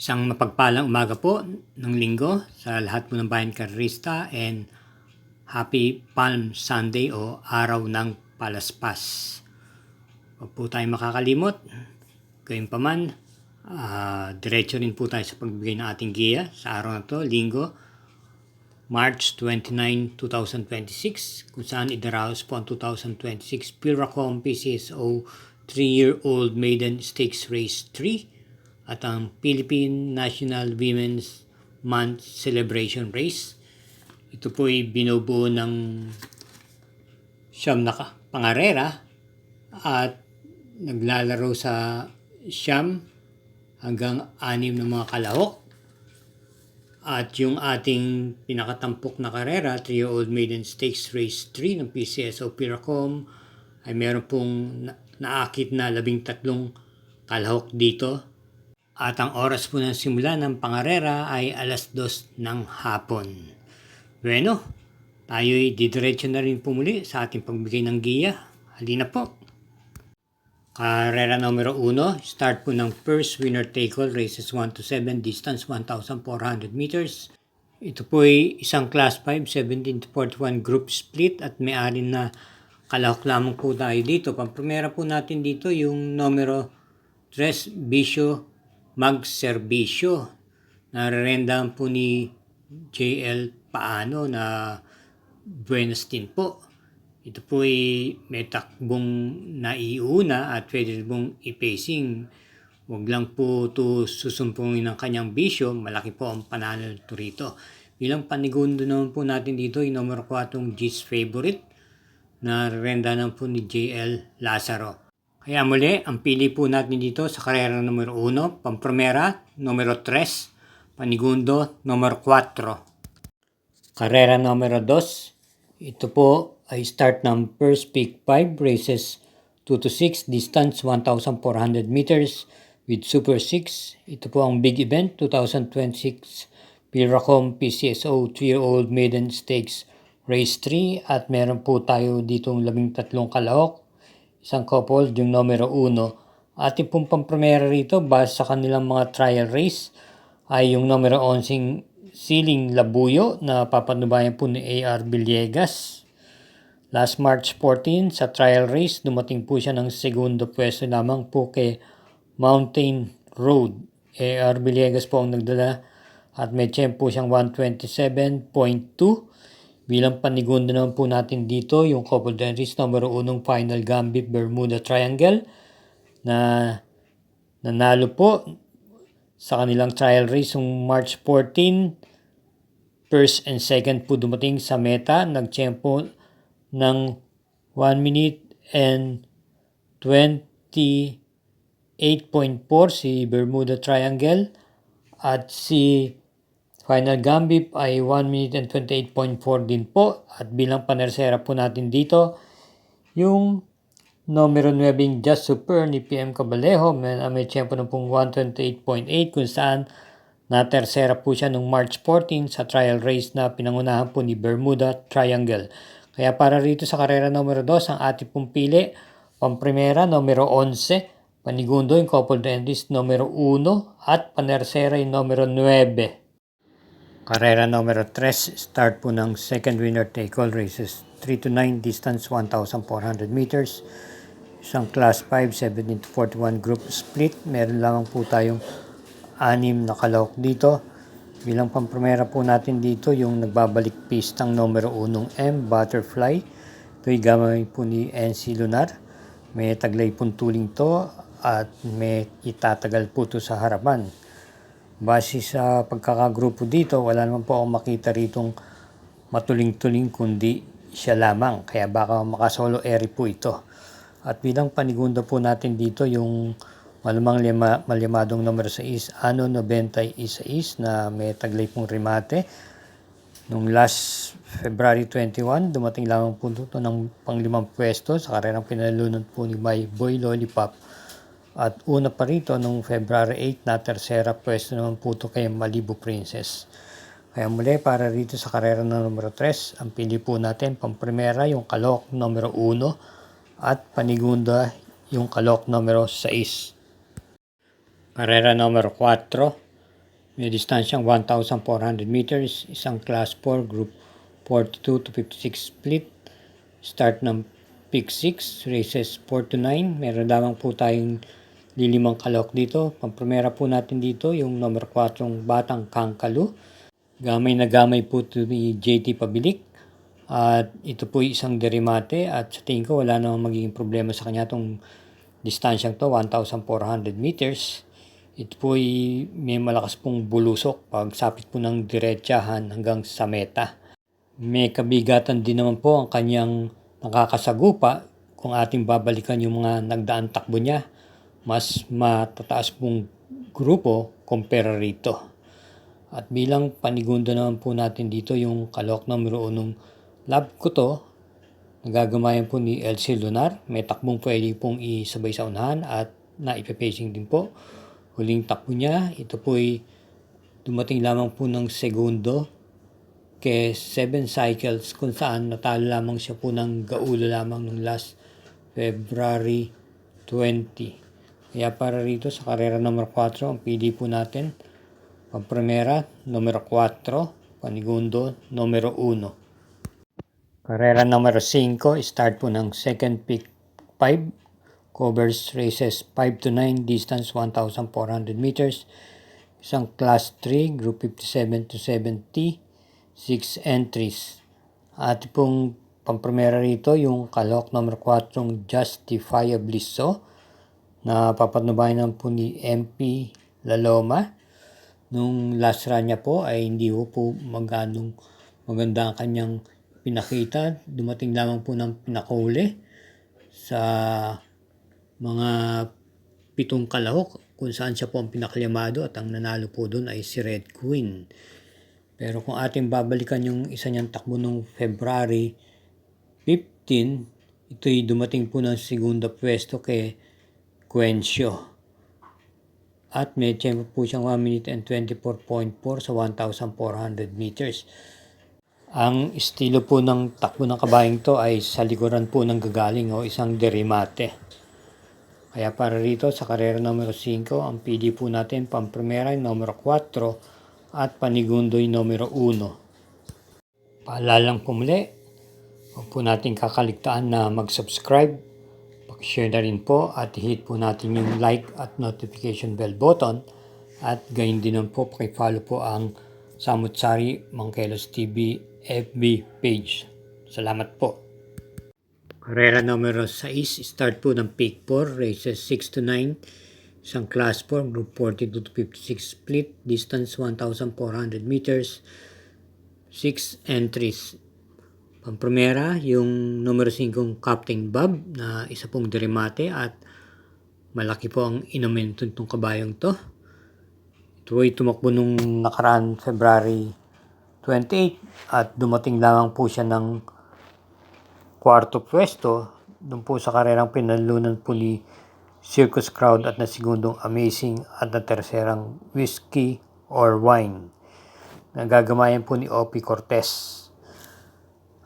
Isang mapagpalang umaga po ng linggo sa lahat po ng bayan karerista and Happy Palm Sunday o Araw ng Palaspas. Huwag po tayo makakalimot. Gayunpaman, diretso rin po tayo sa pagbigay ng ating giya sa araw na to, linggo, March 29, 2026, kung saan idaraos po ang 2026 Pilracom PCSO 3-year-old maiden stakes race 3 at ang Philippine National Women's Month Celebration Race. Ito po ay binubuo ng siyam na pangarera at naglalaro sa siyam hanggang 6 na mga kalahok. At yung ating pinakatampok na karera, 3-year-old maiden stakes race 3 ng PCSO Pilracom, ay meron pong naakit na 13 kalahok dito. At ang oras po ng simula ng pangarera ay 2:00 ng hapon. Bueno, tayo'y didiretso na rin po muli sa ating pagbigay ng giya. Halina po. Karera numero 1, start po ng first winner take all, races 1 to 7, distance 1,400 meters. Ito po ay isang class 5, 17 to 41 group split at may 6 na kalahok lamang po tayo dito. Pampremera po natin dito yung numero 3, Bisyo Magserbisyo. Nararendahan po ni JL Paano na buenas din po. Ito po ay may takbong naiuna at pwede pong i-pacing. Huwag lang po ito susumpungin ng kanyang bisyo. Malaki po ang panalo nito rito. Bilang panigundo naman po natin dito yung numero 4, G's Favorite. Nararendahan po ni JL Lazaro. Kaya muli, ang pili po natin dito sa karera numero 1, pampremera, numero 3, panigundo, numero 4. Karera numero 2, ito po ay start ng first pick 5, races 2 to 6, distance 1,400 meters with Super 6. Ito po ang big event, 2026 Pilracom PCSO 3-year-old maiden stakes race 3 at meron po tayo ditong 13 kalahok. Isang couple, yung numero 1. Ating pong pampremera rito, base sa kanilang mga trial race, ay yung numero 11, Siling Labuyo, na papanubayan po ni A.R. Villegas. Last March 14, sa trial race, dumating po siya ng segundo pwesto lamang po kay Mountain Road. A.R. Villegas po ang nagdala at may tempo siyang 127.2. Bilang panigundo naman po natin dito yung couple entries numero 1 Final Gambit Bermuda Triangle na nanalo po sa kanilang trial race yung March 14. First and second po dumating sa meta. Nagtempo ng 1 minute and 28.4 si Bermuda Triangle at si Final Gambit ay 1 minute and 28.4 din po. At bilang panersera po natin dito, yung numero 9 Just Super ni PM Cabalejo, may tempo na pong 128.8 kung saan na-tersera po siya noong March 14 sa trial race na pinangunahan po ni Bermuda Triangle. Kaya para rito sa karera numero 2, ang ating pong pili, pampremera numero 11, panigundo yung couple entries numero 1 at panersera yung numero 9. Karera numero 3, start po ng second winner take all, races 3 to 9, distance 1,400 meters. Isang class 5, 17 to 41 group split. Meron lamang po tayong 6 na kalahok dito. Bilang pampremera po natin dito yung nagbabalik pistang numero 1 M, Butterfly. Ito'y gamay po ni NC Lunar. May taglay pong tuling to at may itatagal po to sa harapan. Base sa pagkakagrupo dito, wala naman po akong makita ritong matuling-tuling kundi siya lamang. Kaya baka makasolo eri po ito. At bilang panigundo po natin dito yung malamang malimadong numero 6, Ano 96 na may taglay pong remate. Nung last February 21, dumating lamang po ito ng pang-5 pwesto sa karerang pinalunan po ni My Boy Lollipop. At una pa rito, nung February 8 na tersera pwesto naman po ito kay Malibu Princess. Kaya muli, para rito sa karera ng numero 3, ang pili po natin, pampremera yung kalahok numero 1 at panigunda yung kalahok numero 6. Karera numero 4, May distansyang 1,400 meters, isang class 4, group 42 to 56 split. Start ng peak 6, races 4 to 9. Meron lamang po tayong lilimang kalahok dito. Pampremera po natin dito yung number 4 Batang Kangkalu. Gamay na gamay po ito ni JT Pabilik. At ito po isang derimate at sa tingin ko wala namang magiging problema sa kanya itong distansyang to, 1,400 meters. Ito po may malakas pong bulusok pag sapit po ng diretsahan hanggang sa meta. May kabigatan din naman po ang kanyang nakakasagupa. Kung ating babalikan yung mga nagdaan takbo niya, mas matataas pong grupo compare rito. At bilang panigundo naman po natin dito yung kalahok numero 1 love ko to, nagagamayan po ni LC Lunar. May takbong pwede pong isabay sa unahan at naipapacing din po. Huling takbo niya, ito po ay dumating lamang po ng segundo ke 7 cycles kung saan natalo lamang siya po ng gaulo lamang ng last February 20. Kaya para rito sa karera number 4, ang pili po natin, pampremera, numero 4, panigundo, numero 1. Karera numero 5, start po ng second peak 5. Covers races 5 to 9, distance 1,400 meters. Isang class 3, group 57 to 70, 6 entries. At pong pampremera rito, yung kalahok number 4, Justifiably So, na papatnubayan po ni MP Laloma. Nung last run niya po ay hindi po maganda ang kanyang pinakita. Dumating lamang po ng pinakahuli sa mga 7 kalahok kung saan siya po ang pinakalyamado at ang nanalo po doon ay si Red Queen. Pero kung ating babalikan yung isa niyang takbo noong February 15, ito'y dumating po ng segunda pwesto kay Quencio. At may tempo po siyang 1 minute and 24.4 sa 1,400 meters. Ang estilo po ng takbo ng kabayang to ay sa likuran po ng gagaling o isang derimate. Kaya para rito sa karera numero 5, ang pili po natin pampremera yung numero 4 at panigundo yung numero 1. Paalalang po muli, huwag po natin kakaligtaan na mag-subscribe, pag-share na rin po at hit po natin yung like at notification bell button at gayon din naman po paki-follow po ang Samut-Sari Mangkelos TV FB page. Salamat po. Karera numero 6, start po ng peak 4, races 6 to 9, isang class 4, group 42 to 56 split, distance 1,400 meters, 6 entries. Pampremera, yung numero 5 Captain Bob na isa pong derimate at malaki po ang inumento nitong kabayong to. Ito ay tumakbo nung nakaraan February 28 at dumating lamang po siya ng 4th pwesto doon po sa karerang pinalunan po ni Circus Crowd at na segundong Amazing at na terserang Whiskey or Wine. Nagagamayan po ni Opie Cortez.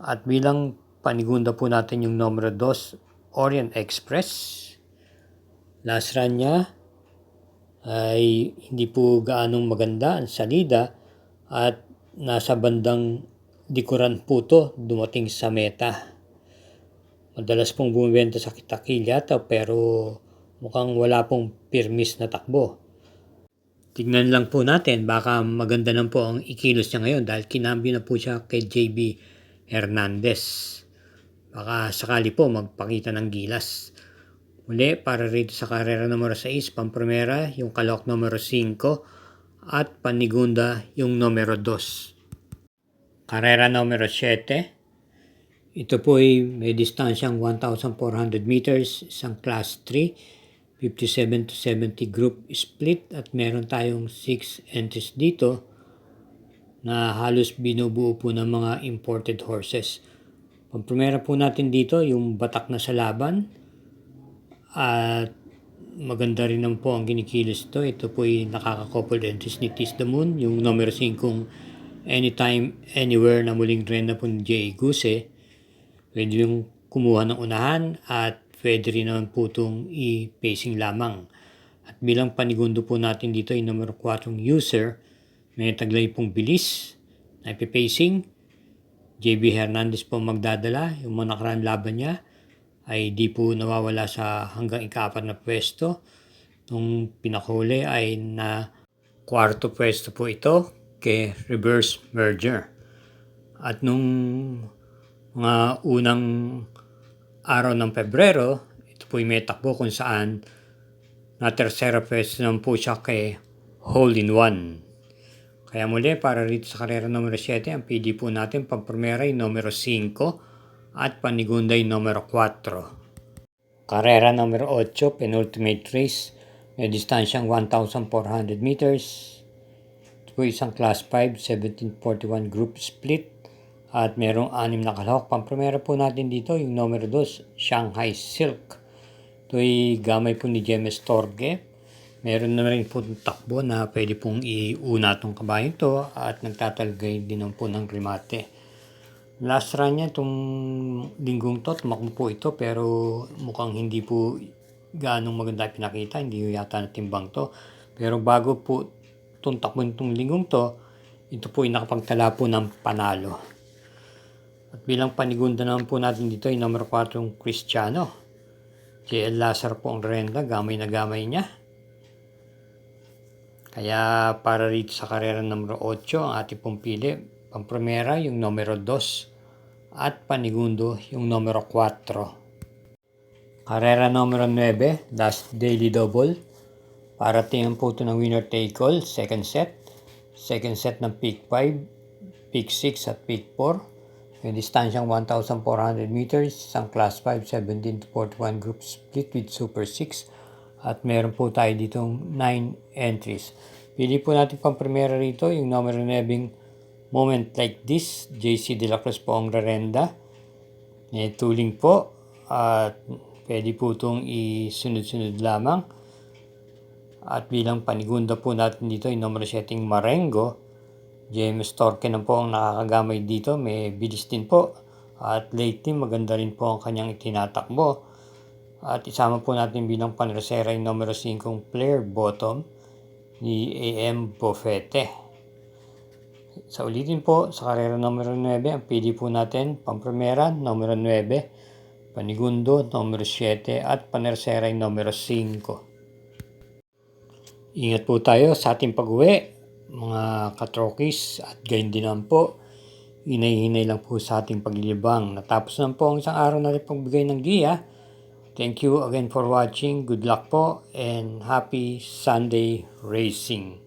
At bilang panigunda po natin yung numero 2, Orient Express. Last run niya ay hindi po gaanong maganda ang salida at nasa bandang likuran po to dumating sa meta. Madalas pong bumibenta sa kitakilya pero mukhang wala pong pirmis na takbo. Tignan lang po natin, baka maganda lang po ang ikilos niya ngayon dahil kinambyo na po siya kay JB Hernandez. Baka sakali po magpakita ng gilas. Muli, para rito sa karera numero 6, pampremera, yung kalahok numero 5 at panigunda yung numero 2. Karera numero 7. Ito po ay may distansyang 1,400 meters, isang class 3, 57 to 70 group split at meron tayong 6 entries dito na halos binubuo po ng mga imported horses. Pampremera po natin dito yung batak na sa laban at maganda rin naman po ang ginikilos ito. Ito po ay nakaka-coupled entries ni Tis the Moon, yung numero 5 Anytime, Anywhere na muling rin na po ni Jay Guse. Pwede yung kumuha ng unahan at pwede rin naman po itong i-pacing lamang. At bilang panigundo po natin dito ay numero 4 User may taglay pong bilis na ipipacing. JB Hernandez po magdadala. Yung mga nakaraan laban niya ay di po nawawala sa hanggang ika-4 na pwesto. Nung pinakahuli ay na 4th pwesto po ito kay Reverse Merger. At nung mga unang araw ng Pebrero, ito po yung may takbo kung saan na tersera pwesto naman po siya kay Hole in One. Kaya muli, para rito sa karera numero 7, ang PD po natin pampremera ay numero 5 at panigunda ay numero 4. Karera numero 8, penultimate race, may distansyang 1,400 meters. Ito po isang class 5, 1741 group split. At merong 6 na kalahok. Pampremera po natin dito yung numero 2, Shanghai Silk. Ito ay gamay po ni James Torge. Meron na rin po takbo na pwede pong iuna itong kabayan to at nagtatalagay din po ng remate. Last run niya itong linggong to, tumakbo po ito pero mukhang hindi po ganong maganda pinakita, hindi yata natimbang to. Pero bago po itong takbo itong linggong to, ito po ay nakapagtala po ng panalo. At bilang panigunda naman po natin dito ay number 4 yung Cristiano. JL Lazar po ang renda, gamay na gamay niya. Kaya para rito sa karera numero 8, ang ating pong pili, pampremera yung numero 2 at panigundo yung numero 4. Karera numero 9, last daily double. Para tingnan po ito ng winner take all, second set. Second set ng peak 5, peak 6 at peak 4. May distansyang 1,400 meters, isang class 5, 17 to 41 group split with super 6. At meron po tayo ditong 9 entries. Pili po natin pang primera rito, yung numero 9, Moment Like This. JC De La Cruz po ang rerenda. May tuling po. At pwede po itong isunod-sunod lamang. At bilang panigunda po natin dito, yung numero 7, Marengo. James Torque na po ang nakakagamay dito. May bilis din po. At lately, maganda rin po ang kanyang itinatakbo. At isama po natin bilang panresera yung numero 5, Player Bottom ni AM Bofete. Sa ulitin po, sa karera numero 9, ang pili po natin, pampremera, numero 9, panigundo, numero 7, at panersera yung numero 5. Ingat po tayo sa ating pag-uwi, mga katrokis, at gayon din naman po, hinay-hinay lang po sa ating paglilibang. Natapos naman po ang isang araw natin pagbigay ng giya. Thank you again for watching. Good luck po and happy Sunday racing.